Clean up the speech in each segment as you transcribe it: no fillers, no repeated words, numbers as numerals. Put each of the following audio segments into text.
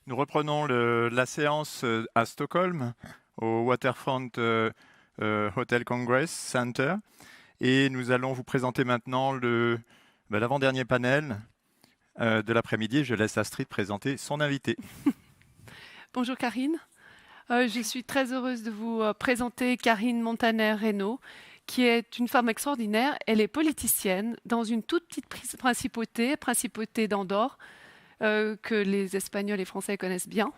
Nous reprenons la séance à Stockholm, au Waterfront Hotel Congress Center. Et nous allons vous présenter maintenant l'avant-dernier panel de l'après-midi. Je laisse Astrid présenter son invité. Bonjour Karine. Je suis très heureuse de vous présenter Karine Montaner-Reynaud, qui est une femme extraordinaire. Elle est politicienne dans une toute petite principauté d'Andorre, que les Espagnols et Français connaissent bien.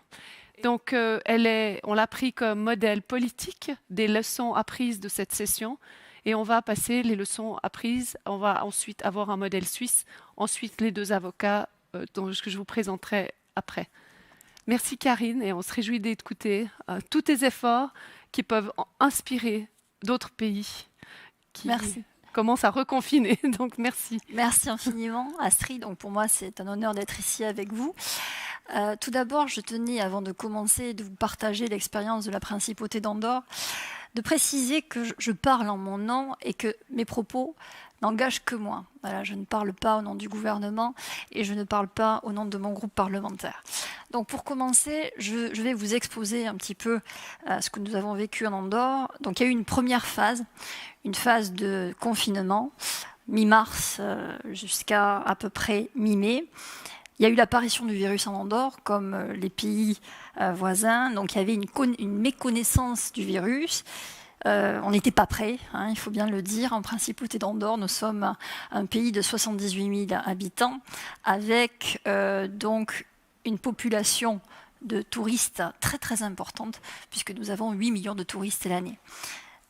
Donc, on l'a pris comme modèle politique des leçons apprises de cette session. Et on va passer les leçons apprises. On va ensuite avoir un modèle suisse. Ensuite, les deux avocats que je vous présenterai après. Merci Karine, et on se réjouit d'écouter tous tes efforts qui peuvent inspirer d'autres pays qui Merci. commencent à reconfiner. Donc merci. Merci infiniment Astrid. Donc pour moi c'est un honneur d'être ici avec vous. Tout d'abord je tenais, avant de commencer, de vous partager l'expérience de la principauté d'Andorre, de préciser que je parle en mon nom et que mes propos n'engagent que moi. Voilà, je ne parle pas au nom du gouvernement et je ne parle pas au nom de mon groupe parlementaire. Donc pour commencer, je vais vous exposer un petit peu ce que nous avons vécu en Andorre. Donc il y a eu une première phase, une phase de confinement, mi-mars jusqu'à à peu près mi-mai. Il y a eu l'apparition du virus en Andorre, comme les pays voisins. Donc il y avait une méconnaissance du virus. On n'était pas prêts, hein, il faut bien le dire. En principauté d'Andorre, nous sommes un pays de 78 000 habitants, avec donc une population de touristes très très importante, puisque nous avons 8 millions de touristes l'année.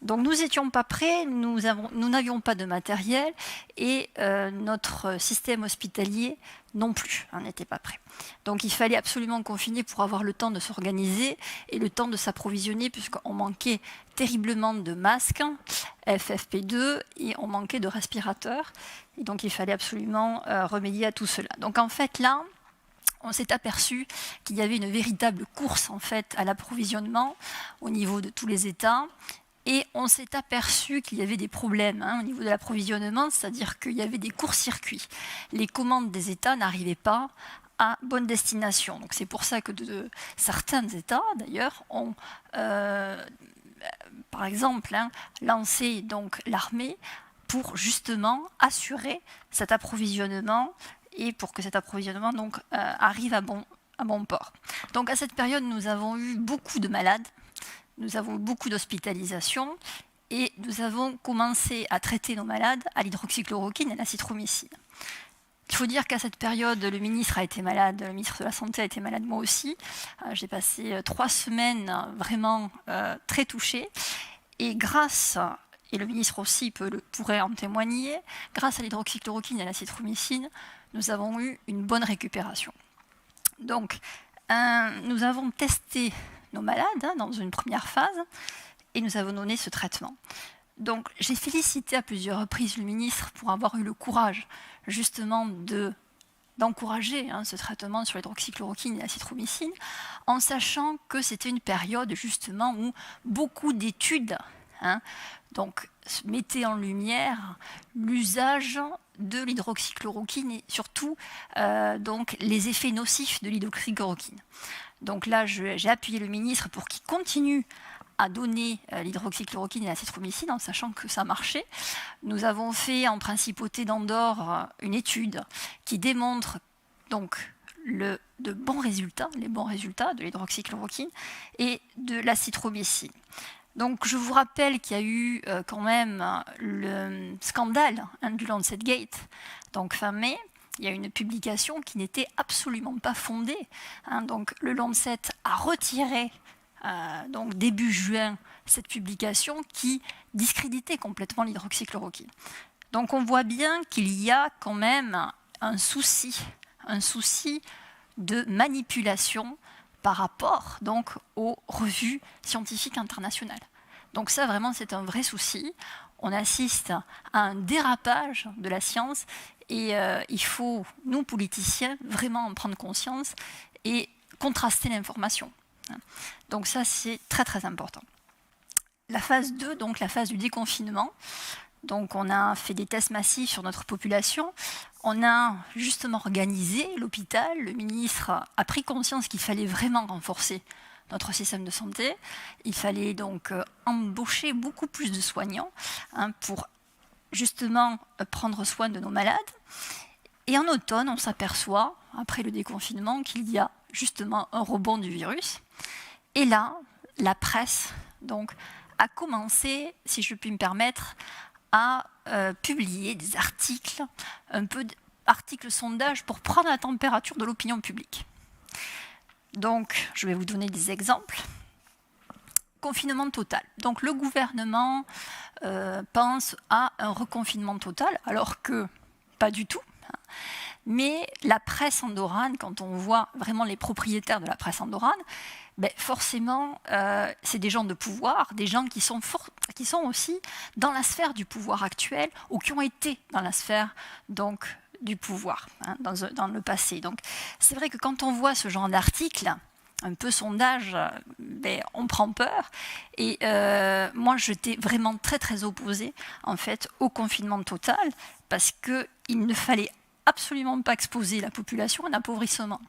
Donc nous n'étions pas prêts, nous n'avions pas de matériel et notre système hospitalier non plus n'était pas prêt. Donc il fallait absolument confiner pour avoir le temps de s'organiser et le temps de s'approvisionner, puisqu'on manquait terriblement de masques FFP2 et on manquait de respirateurs. Et donc il fallait absolument remédier à tout cela. Donc en fait là, on s'est aperçu qu'il y avait une véritable course en fait à l'approvisionnement au niveau de tous les États. Et on s'est aperçu qu'il y avait des problèmes au niveau de l'approvisionnement, c'est-à-dire qu'il y avait des courts-circuits. Les commandes des États n'arrivaient pas à bonne destination. Donc c'est pour ça que certains États, d'ailleurs, ont, par exemple, lancé donc l'armée pour justement assurer cet approvisionnement et pour que cet approvisionnement donc, arrive à bon port. Donc à cette période, nous avons eu beaucoup de malades. Nous avons beaucoup d'hospitalisations et nous avons commencé à traiter nos malades à l'hydroxychloroquine et à l'azithromycine. Il faut dire qu'à cette période, le ministre a été malade, le ministre de la Santé a été malade, moi aussi. J'ai passé 3 semaines vraiment très touchée. Et et le ministre aussi pourrait en témoigner, grâce à l'hydroxychloroquine et à l'azithromycine, nous avons eu une bonne récupération. Donc, nous avons testé nos malades dans une première phase et nous avons donné ce traitement. Donc j'ai félicité à plusieurs reprises le ministre pour avoir eu le courage justement d'encourager ce traitement sur l'hydroxychloroquine et l'azithromycine, en sachant que c'était une période justement où beaucoup d'études donc mettaient en lumière l'usage de l'hydroxychloroquine et surtout donc les effets nocifs de l'hydroxychloroquine. Donc là, j'ai appuyé le ministre pour qu'il continue à donner l'hydroxychloroquine et l'azithromycine en sachant que ça marchait. Nous avons fait en principauté d'Andorre une étude qui démontre donc les bons résultats de l'hydroxychloroquine et de l'azithromycine. Donc je vous rappelle qu'il y a eu quand même le scandale du Lancet Gate, donc fin mai. Il y a une publication qui n'était absolument pas fondée. Donc le Lancet a retiré donc début juin cette publication qui discréditait complètement l'hydroxychloroquine. Donc on voit bien qu'il y a quand même un souci de manipulation par rapport donc aux revues scientifiques internationales. Donc ça vraiment c'est un vrai souci. On assiste à un dérapage de la science et il faut, nous politiciens, vraiment en prendre conscience et contraster l'information. Donc ça c'est très très important. La phase 2, donc la phase du déconfinement. Donc on a fait des tests massifs sur notre population. On a justement organisé l'hôpital. Le ministre a pris conscience qu'il fallait vraiment renforcer notre système de santé. Il fallait donc embaucher beaucoup plus de soignants pour justement prendre soin de nos malades. Et en automne, on s'aperçoit, après le déconfinement, qu'il y a justement un rebond du virus. Et là, la presse donc, a commencé, si je puis me permettre, à publier des articles, un peu d'articles sondage pour prendre la température de l'opinion publique. Donc, je vais vous donner des exemples. Confinement total. Donc, le gouvernement pense à un reconfinement total, alors que pas du tout. Mais la presse andorrane, quand on voit vraiment les propriétaires de la presse andorrane, forcément, c'est des gens de pouvoir, des gens qui sont aussi dans la sphère du pouvoir actuel ou qui ont été dans la sphère donc, du pouvoir dans le passé. Donc, c'est vrai que quand on voit ce genre d'article, un peu sondage, on prend peur. Et moi, j'étais vraiment très, très opposée en fait, au confinement total parce qu'il ne fallait absolument pas exposer la population à l'appauvrissement.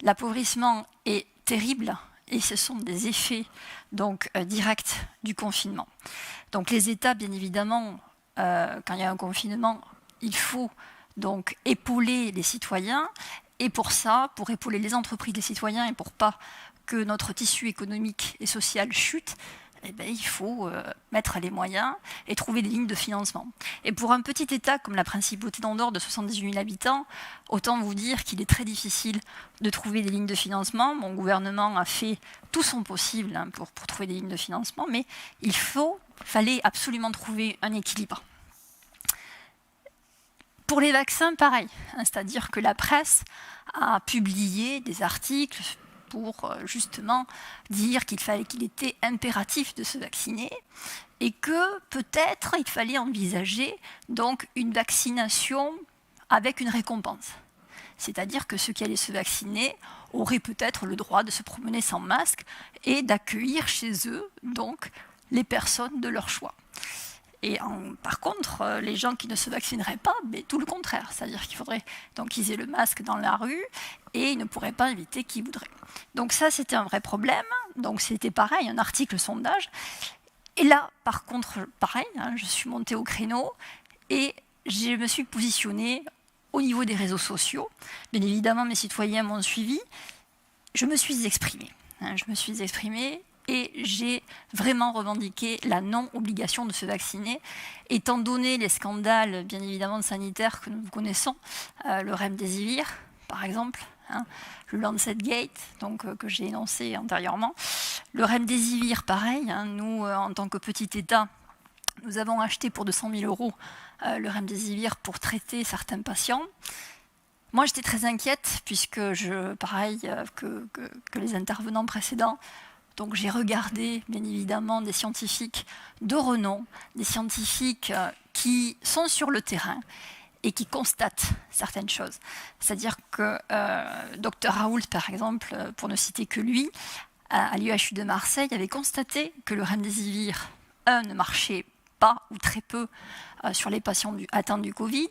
L'appauvrissement est terrible et ce sont des effets donc, directs du confinement. Donc les États, bien évidemment, quand il y a un confinement, il faut donc épauler les citoyens et pour ça, pour épauler les entreprises, les citoyens et pour pas que notre tissu économique et social chute, il faut mettre les moyens et trouver des lignes de financement. Et pour un petit État comme la Principauté d'Andorre de 78 000 habitants, autant vous dire qu'il est très difficile de trouver des lignes de financement. Mon gouvernement a fait tout son possible pour trouver des lignes de financement, mais il fallait absolument trouver un équilibre. Pour les vaccins, pareil, c'est-à-dire que la presse a publié des articles pour justement dire qu'il était impératif de se vacciner et que peut-être il fallait envisager donc une vaccination avec une récompense. C'est-à-dire que ceux qui allaient se vacciner auraient peut-être le droit de se promener sans masque et d'accueillir chez eux donc les personnes de leur choix. Et par contre, les gens qui ne se vaccineraient pas, tout le contraire. C'est-à-dire qu'il faudrait donc qu'ils aient le masque dans la rue et ils ne pourraient pas inviter qui voudrait. Donc ça, c'était un vrai problème. Donc c'était pareil, un article sondage. Et là, par contre, pareil, je suis montée au créneau et je me suis positionnée au niveau des réseaux sociaux. Bien évidemment, mes citoyens m'ont suivi. Je me suis exprimée. Et j'ai vraiment revendiqué la non-obligation de se vacciner, étant donné les scandales, bien évidemment, sanitaires que nous connaissons, le Remdesivir, par exemple, le Lancet Gate, donc, que j'ai énoncé antérieurement. Le Remdesivir, pareil, nous, en tant que petit État, nous avons acheté pour 200 000 € le Remdesivir pour traiter certains patients. Moi, j'étais très inquiète, puisque pareil que les intervenants précédents, donc j'ai regardé, bien évidemment, des scientifiques de renom, des scientifiques qui sont sur le terrain et qui constatent certaines choses. C'est-à-dire que Dr Raoult, par exemple, pour ne citer que lui, à l'UHU de Marseille, avait constaté que le Remdesivir, ne marchait pas ou très peu sur les patients atteints du Covid,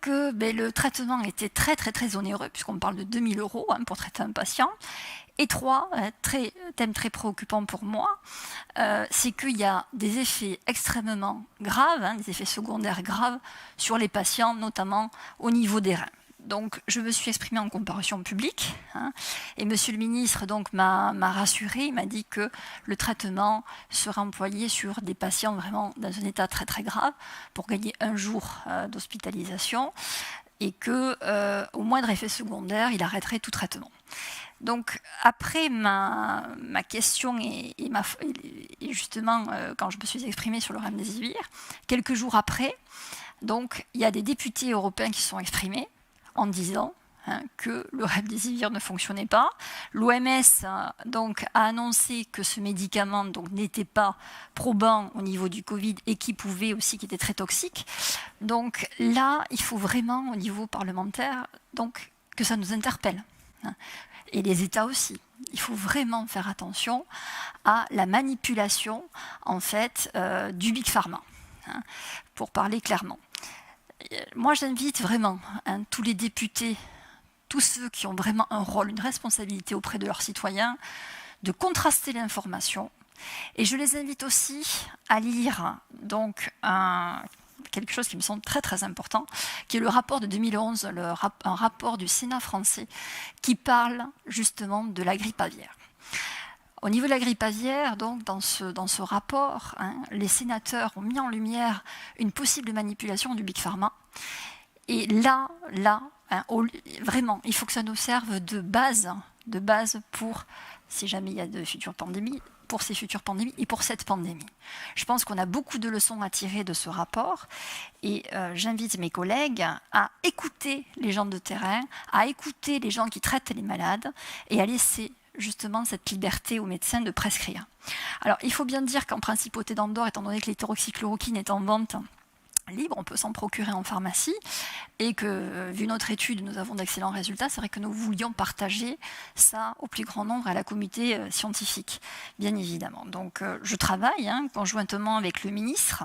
que le traitement était très très très onéreux, puisqu'on parle de 2 000 € pour traiter un patient. Et 3, thème très préoccupant pour moi, c'est qu'il y a des effets extrêmement graves, des effets secondaires graves sur les patients, notamment au niveau des reins. Donc, je me suis exprimée en comparution publique, et Monsieur le ministre donc, m'a rassurée, il m'a dit que le traitement sera employé sur des patients vraiment dans un état très très grave pour gagner 1 jour d'hospitalisation et qu'au moindre effet secondaire, il arrêterait tout traitement. Donc, après ma question et justement, quand je me suis exprimée sur le Remdesivir, quelques jours après, donc, il y a des députés européens qui se sont exprimés en disant que le Remdesivir ne fonctionnait pas. L'OMS donc, a annoncé que ce médicament n'était pas probant au niveau du Covid et qui était très toxique. Donc là, il faut vraiment, au niveau parlementaire, donc, que ça nous interpelle. Et les États aussi. Il faut vraiment faire attention à la manipulation en fait, du Big Pharma, pour parler clairement. moi j'invite vraiment tous les députés, tous ceux qui ont vraiment un rôle, une responsabilité auprès de leurs citoyens, de contraster l'information. Et je les invite aussi à lire donc quelque chose qui me semble très très important, qui est le rapport de 2011, un rapport du Sénat français qui parle justement de la grippe aviaire. Au niveau de la grippe aviaire, donc, dans ce rapport, les sénateurs ont mis en lumière une possible manipulation du Big Pharma. Et là, vraiment, il faut que ça nous serve de base pour, si jamais il y a de futures pandémies, pour ces futures pandémies et pour cette pandémie. Je pense qu'on a beaucoup de leçons à tirer de ce rapport et j'invite mes collègues à écouter les gens de terrain, à écouter les gens qui traitent les malades et à laisser justement cette liberté aux médecins de prescrire. Alors, il faut bien dire qu'en principauté d'Andorre, étant donné que l'hydroxychloroquine est en vente libre, on peut s'en procurer en pharmacie, et que, vu notre étude, nous avons d'excellents résultats, c'est vrai que nous voulions partager ça au plus grand nombre à la communauté scientifique, bien évidemment. Donc, je travaille conjointement avec le ministre.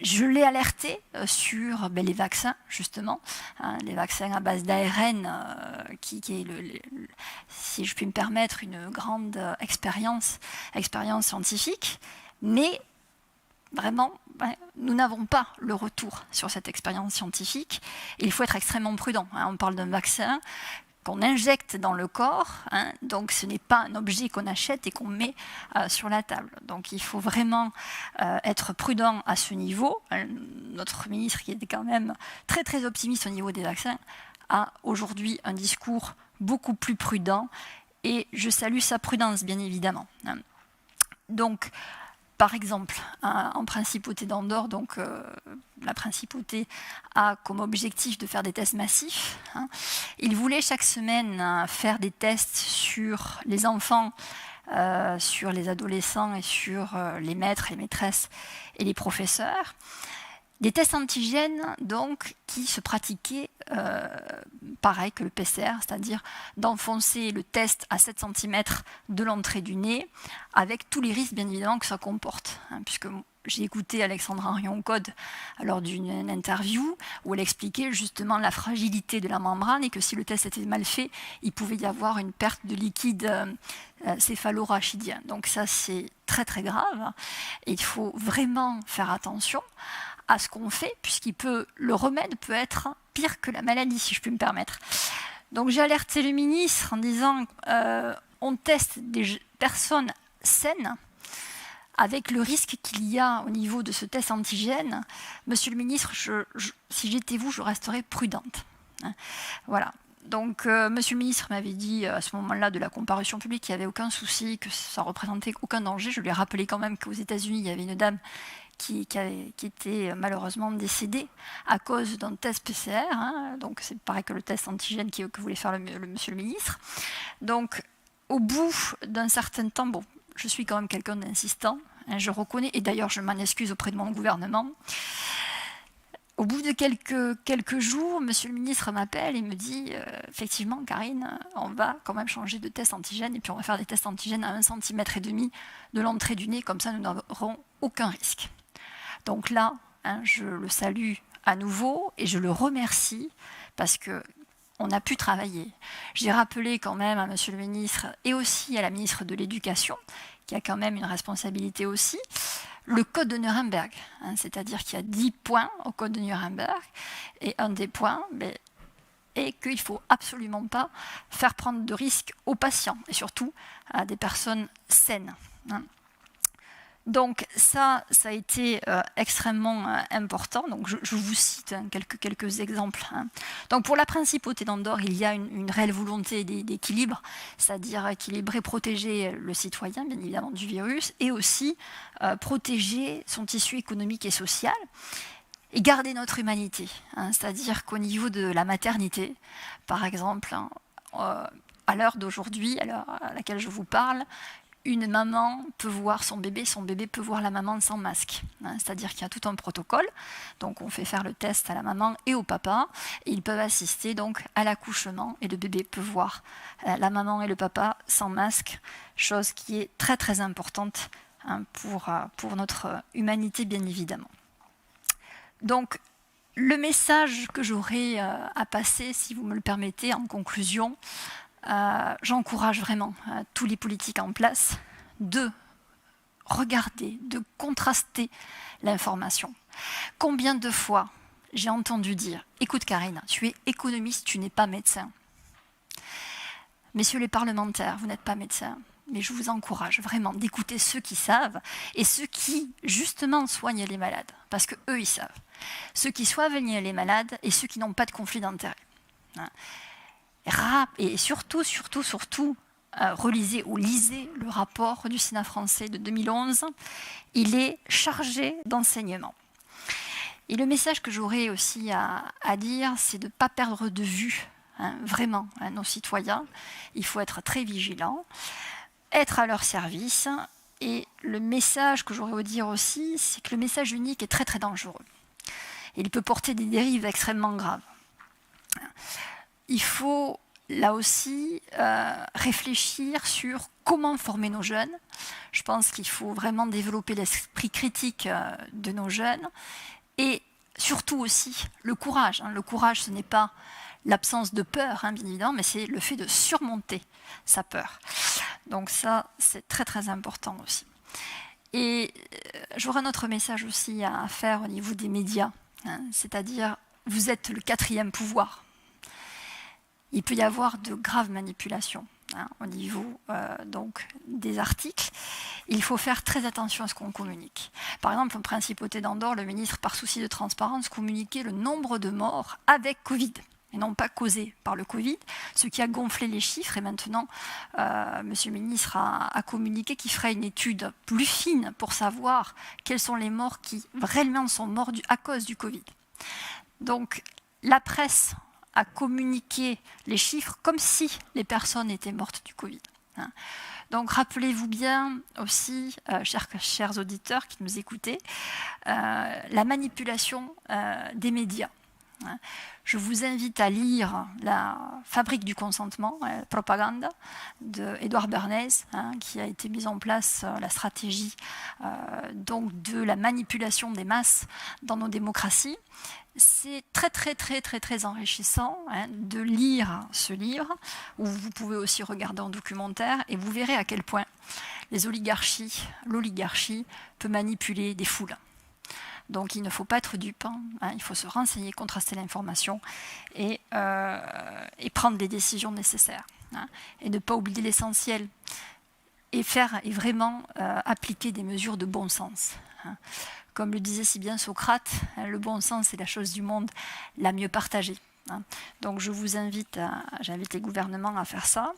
Je l'ai alerté sur les vaccins, justement, les vaccins à base d'ARN, qui est, si je puis me permettre, une grande expérience scientifique, mais vraiment, nous n'avons pas le retour sur cette expérience scientifique. Il faut être extrêmement prudent. On parle d'un vaccin qu'on injecte dans le corps, donc ce n'est pas un objet qu'on achète et qu'on met sur la table. Donc il faut vraiment être prudent à ce niveau. Notre ministre, qui était quand même très très optimiste au niveau des vaccins, a aujourd'hui un discours beaucoup plus prudent et je salue sa prudence, bien évidemment. Donc, par exemple, en principauté d'Andorre, donc la principauté a comme objectif de faire des tests massifs. Il voulait chaque semaine faire des tests sur les enfants, sur les adolescents et sur les maîtres, les maîtresses et les professeurs. Des tests antigènes, donc, qui se pratiquaient pareil que le PCR, c'est-à-dire d'enfoncer le test à 7 cm de l'entrée du nez, avec tous les risques, bien évidemment, que ça comporte. Puisque j'ai écouté Alexandra Rion-Code lors d'une interview où elle expliquait justement la fragilité de la membrane et que si le test était mal fait, il pouvait y avoir une perte de liquide céphalorachidien. Donc ça, c'est très très grave. Et il faut vraiment faire attention à ce qu'on fait, le remède peut être pire que la maladie, si je puis me permettre. Donc j'ai alerté le ministre en disant on teste des personnes saines avec le risque qu'il y a au niveau de ce test antigène. Monsieur le ministre, si j'étais vous, je resterais prudente. Voilà. Donc, monsieur le ministre m'avait dit à ce moment-là de la comparution publique qu'il n'y avait aucun souci, que ça ne représentait aucun danger. Je lui ai rappelé quand même qu'aux États-Unis, il y avait une dame qui était malheureusement décédée à cause d'un test PCR. Donc, c'est pareil que le test antigène que voulait faire monsieur le ministre. Donc, au bout d'un certain temps, bon, je suis quand même quelqu'un d'insistant, je reconnais, et d'ailleurs, je m'en excuse auprès de mon gouvernement. Au bout de quelques jours, monsieur le ministre m'appelle et me dit effectivement, Karine, on va quand même changer de test antigène et puis on va faire des tests antigènes à 1,5 cm de l'entrée du nez, comme ça nous n'aurons aucun risque. Donc là, je le salue à nouveau et je le remercie parce qu'on a pu travailler. J'ai rappelé quand même à monsieur le ministre et aussi à la ministre de l'Éducation, qui a quand même une responsabilité aussi, le code de Nuremberg, c'est-à-dire qu'il y a 10 points au code de Nuremberg, et un des points est qu'il ne faut absolument pas faire prendre de risques aux patients, et surtout à des personnes saines. Donc ça a été extrêmement important. Donc je vous cite quelques exemples. Donc pour la principauté d'Andorre, il y a une réelle volonté d'équilibre, c'est-à-dire équilibrer, protéger le citoyen, bien évidemment, du virus, et aussi protéger son tissu économique et social, et garder notre humanité. C'est-à-dire qu'au niveau de la maternité, par exemple, à l'heure d'aujourd'hui, à l'heure à laquelle je vous parle, une maman peut voir son bébé peut voir la maman sans masque. C'est-à-dire qu'il y a tout un protocole. Donc on fait faire le test à la maman et au papa. Et ils peuvent assister donc à l'accouchement et le bébé peut voir la maman et le papa sans masque, chose qui est très très importante pour notre humanité, bien évidemment. Donc Le message que j'aurais à passer, si vous me le permettez, en conclusion, j'encourage vraiment tous les politiques en place de regarder, de contraster l'information. Combien de fois j'ai entendu dire « Écoute Karine, tu es économiste, tu n'es pas médecin. » Messieurs les parlementaires, vous n'êtes pas médecins, mais je vous encourage vraiment d'écouter ceux qui savent et ceux qui, justement, soignent les malades, parce qu'eux, ils savent. Ceux qui soignent les malades et ceux qui n'ont pas de conflit d'intérêt. Et surtout, relisez ou lisez le rapport du Sénat français de 2011. Il est chargé d'enseignement. Et le message que j'aurais aussi à dire, c'est de ne pas perdre de vue vraiment nos citoyens. Il faut être très vigilant, être à leur service. Et le message que j'aurais à dire aussi, c'est que le message unique est très très dangereux. Il peut porter des dérives extrêmement graves. Il faut là aussi réfléchir sur comment former nos jeunes. Je pense qu'il faut vraiment développer l'esprit critique de nos jeunes et surtout aussi le courage. Le courage, ce n'est pas l'absence de peur, bien évidemment, mais c'est le fait de surmonter sa peur. Donc ça, c'est très très important aussi. Et j'aurais un autre message aussi à faire au niveau des médias, c'est-à-dire vous êtes le 4e pouvoir. Il peut y avoir de graves manipulations au niveau donc, des articles. Il faut faire très attention à ce qu'on communique. Par exemple, en Principauté d'Andorre, le ministre, par souci de transparence, communiquait le nombre de morts avec Covid, et non pas causés par le Covid, ce qui a gonflé les chiffres. Et maintenant, Monsieur le ministre a communiqué qu'il ferait une étude plus fine pour savoir quels sont les morts qui réellement sont morts à cause du Covid. Donc, la presse a communiqué les chiffres comme si les personnes étaient mortes du Covid. Donc rappelez-vous bien aussi, chers auditeurs qui nous écoutez, la manipulation des médias. Je vous invite à lire La fabrique du consentement, Propaganda, d'Edouard Bernays, qui a été mise en place la stratégie donc de la manipulation des masses dans nos démocraties. C'est très très très très très enrichissant de lire ce livre, où vous pouvez aussi regarder en documentaire, et vous verrez à quel point l'oligarchie peut manipuler des foules. Donc il ne faut pas être dupe, il faut se renseigner, contraster l'information et prendre les décisions nécessaires. Et ne pas oublier l'essentiel et vraiment appliquer des mesures de bon sens. Comme le disait si bien Socrate, le bon sens est la chose du monde la mieux partagée. Donc je vous j'invite les gouvernements à faire ça.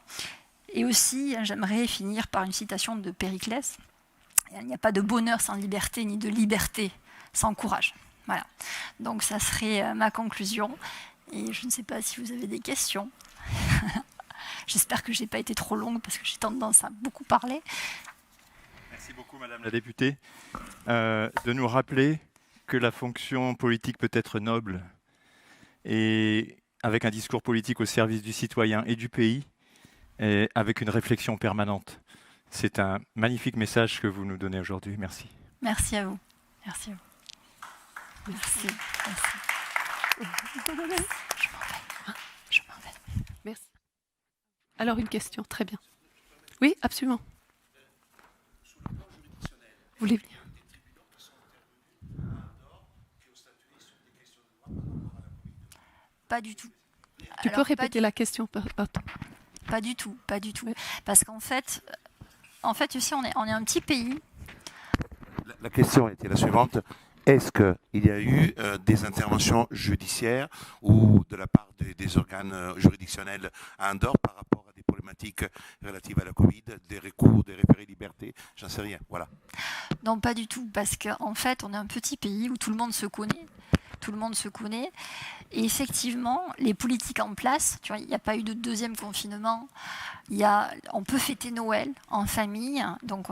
Et aussi, j'aimerais finir par une citation de Périclès. Il n'y a pas de bonheur sans liberté, ni de liberté sans courage. Voilà. Donc ça serait ma conclusion. Et je ne sais pas si vous avez des questions. J'espère que je n'ai pas été trop longue parce que j'ai tendance à beaucoup parler. Merci beaucoup, Madame la députée, de nous rappeler que la fonction politique peut être noble et avec un discours politique au service du citoyen et du pays, et avec une réflexion permanente. C'est un magnifique message que vous nous donnez aujourd'hui. Merci. Merci à vous. Merci à vous. Merci. Merci. Je m'en vais. Merci. Alors une question, très bien. Oui, absolument. Vous voulez venir? Pas du tout. Tu peux répéter la question, pardon. Pas du tout, pas du tout. Oui. Parce qu'en fait, ici, on est un petit pays. La question était la suivante. Est-ce qu'il y a eu des interventions judiciaires ou de la part des organes juridictionnels à Andorre par rapport à des problématiques relatives à la Covid, des recours, des référés liberté? J'en sais rien, voilà. Non, pas du tout, parce qu'en fait, on est un petit pays où tout le monde se connaît. Et effectivement, les politiques en place, tu vois, il n'y a pas eu de deuxième confinement. On peut fêter Noël en famille, donc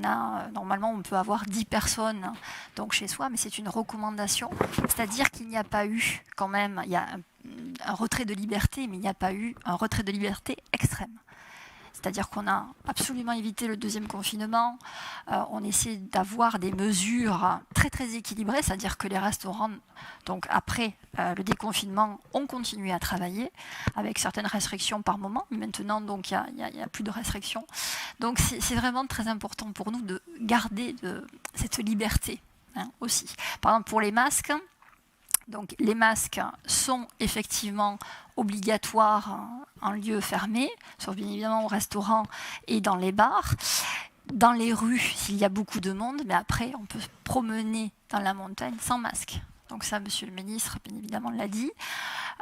normalement on peut avoir 10 personnes donc chez soi, mais c'est une recommandation. C'est-à-dire qu'il n'y a pas eu quand même, il y a un retrait de liberté, mais il n'y a pas eu un retrait de liberté extrême. c'est-à-dire qu'on a absolument évité le deuxième confinement. On essaie d'avoir des mesures très très équilibrées, c'est-à-dire que les restaurants, donc après le déconfinement, ont continué à travailler avec certaines restrictions par moment. Mais maintenant, donc il y a plus de restrictions. Donc c'est vraiment très important pour nous de garder cette liberté aussi. Par exemple, pour les masques. Donc, les masques sont effectivement obligatoires en lieu fermé, sauf bien évidemment au restaurant et dans les bars. Dans les rues, s'il y a beaucoup de monde, mais après, on peut se promener dans la montagne sans masque. Donc ça, monsieur le ministre, bien évidemment, l'a dit.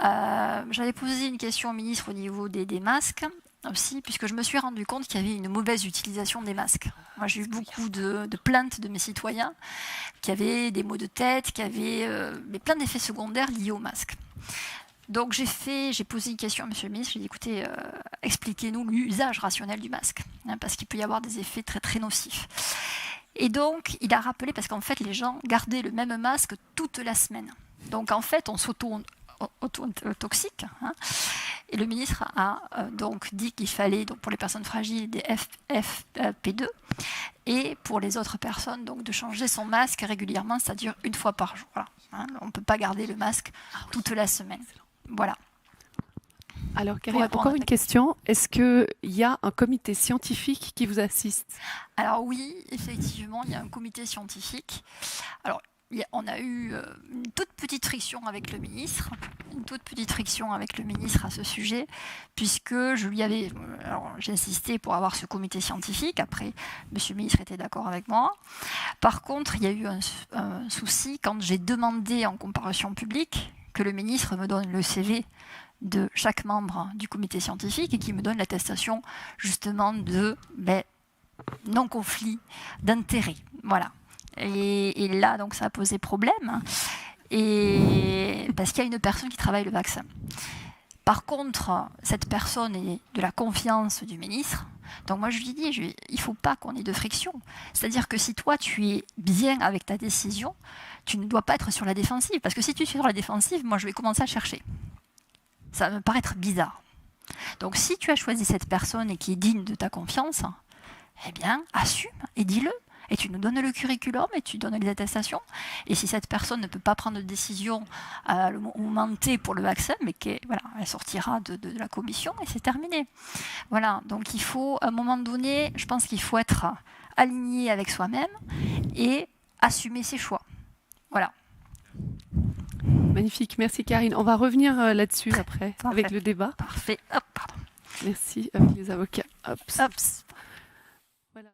J'avais posé une question au ministre au niveau des masques aussi, puisque je me suis rendu compte qu'il y avait une mauvaise utilisation des masques. Moi, j'ai eu beaucoup de plaintes de mes citoyens qui avaient des maux de tête, qui avaient plein d'effets secondaires liés aux masques. Donc j'ai posé une question à monsieur le ministre, j'ai dit écoutez, expliquez-nous l'usage rationnel du masque, parce qu'il peut y avoir des effets très très nocifs. Et donc, il a rappelé, parce qu'en fait, les gens gardaient le même masque toute la semaine. Donc, en fait, on s'auto-toxique. Et le ministre a donc dit qu'il fallait, donc, pour les personnes fragiles, des FFP2, et pour les autres personnes, donc, de changer son masque régulièrement, c'est-à-dire une fois par jour. Voilà. On ne peut pas garder le masque toute la semaine. Voilà. Alors, Karine, encore une question. Est-ce qu'il y a un comité scientifique qui vous assiste? Alors oui, effectivement, il y a un comité scientifique. Alors, on a eu une toute petite friction avec le ministre, à ce sujet, puisque j'ai insisté pour avoir ce comité scientifique. Après, monsieur le ministre était d'accord avec moi. Par contre, il y a eu un souci quand j'ai demandé en comparution publique que le ministre me donne le CV de chaque membre du comité scientifique et qui me donne l'attestation justement de non-conflit d'intérêts. Voilà. Et là, donc, ça a posé problème, et parce qu'il y a une personne qui travaille le vaccin. Par contre, cette personne est de la confiance du ministre. Donc moi, je lui dis, il ne faut pas qu'on ait de friction. C'est-à-dire que si toi, tu es bien avec ta décision, tu ne dois pas être sur la défensive. Parce que si tu es sur la défensive, moi, je vais commencer à chercher. Ça va me paraître bizarre. Donc si tu as choisi cette personne et qui est digne de ta confiance, eh bien, assume et dis-le. Et tu nous donnes le curriculum et tu donnes les attestations. Et si cette personne ne peut pas prendre de décision au moment T pour le vaccin, mais elle sortira de la commission et c'est terminé. Voilà, donc il faut, à un moment donné, je pense qu'il faut être aligné avec soi-même et assumer ses choix. Voilà. Magnifique, merci Karine. On va revenir là-dessus après, Parfait. avec le débat. Parfait. Hop, pardon. Merci, avec les avocats. Hop. Hop.